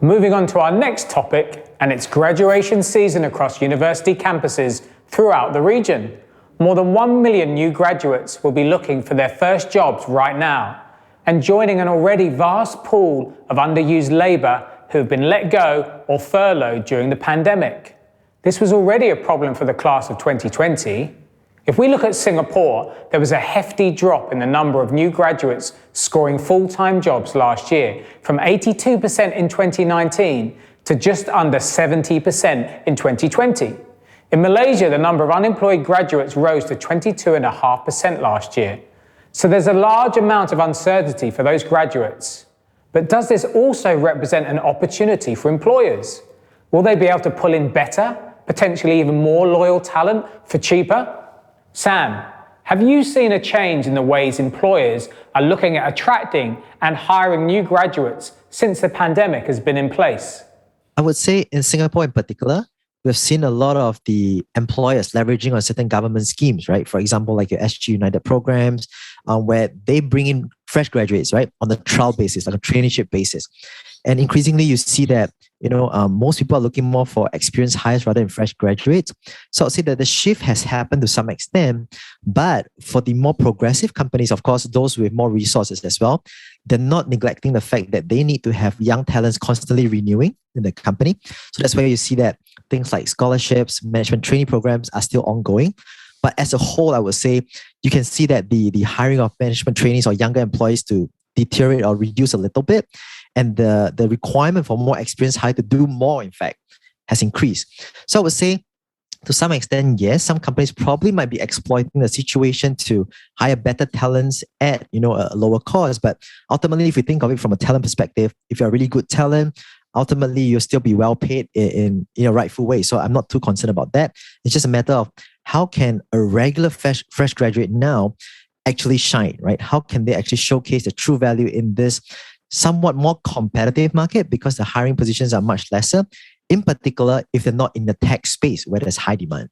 Moving on to our next topic, and it's graduation season across university campuses throughout the region. More than 1 million new graduates will be looking for their first jobs right now, and joining an already vast pool of underused labour who have been let go or furloughed during the pandemic. This was already a problem for the class of 2020. If we look at Singapore, there was a hefty drop in the number of new graduates scoring full-time jobs last year, from 82% in 2019 to just under 70% in 2020. In Malaysia, the number of unemployed graduates rose to 22.5% last year. So there's a large amount of uncertainty for those graduates. But does this also represent an opportunity for employers? Will they be able to pull in better, potentially even more loyal talent for cheaper? Sam, have you seen a change in the ways employers are looking at attracting and hiring new graduates since the pandemic has been in place? I would say in Singapore in particular, we've seen a lot of the employers leveraging on certain government schemes, right? For example, like your SG United programs, where they bring in fresh graduates, right, on a trial basis, like a traineeship basis. And increasingly, you see that most people are looking more for experienced hires rather than fresh graduates. So I'll say that the shift has happened to some extent, but for the more progressive companies, of course, those with more resources as well, they're not neglecting the fact that they need to have young talents constantly renewing in the company. So that's where you see that things like scholarships, management training programs are still ongoing. But as a whole, I would say you can see that the hiring of management trainees or younger employees to deteriorate or reduce a little bit. And the requirement for more experienced hire to do more, in fact, has increased. So I would say, to some extent, yes, some companies probably might be exploiting the situation to hire better talents at a lower cost. But ultimately, if you think of it from a talent perspective, if you're a really good talent, ultimately you'll still be well paid in a rightful way. So I'm not too concerned about that. It's just a matter of how can a regular fresh graduate now actually shine, right? How can they actually showcase the true value in this somewhat more competitive market, because the hiring positions are much lesser, in particular if they're not in the tech space where there's high demand.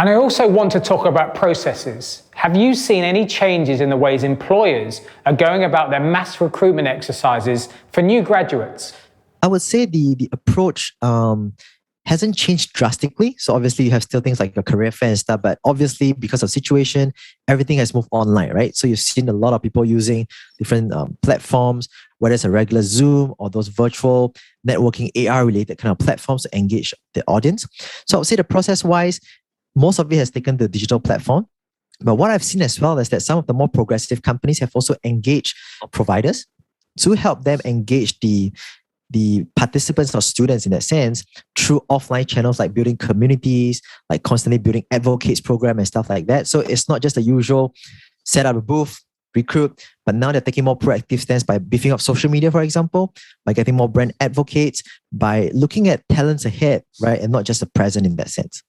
And I also want to talk about processes. Have you seen any changes in the ways employers are going about their mass recruitment exercises for new graduates? I would say the approach hasn't changed drastically. So obviously you have still things like your career fair and stuff, but obviously because of situation, everything has moved online, right? So you've seen a lot of people using different platforms, whether it's a regular Zoom or those virtual networking AR related kind of platforms to engage the audience. So I would say the process wise, most of it has taken the digital platform. But what I've seen as well is that some of the more progressive companies have also engaged providers to help them engage the participants or students in that sense through offline channels, like building communities, like constantly building advocates program and stuff like that. So it's not just the usual set up a booth, recruit, but now they're taking more proactive stance by beefing up social media, for example, by getting more brand advocates, by looking at talents ahead, right? And not just the present in that sense.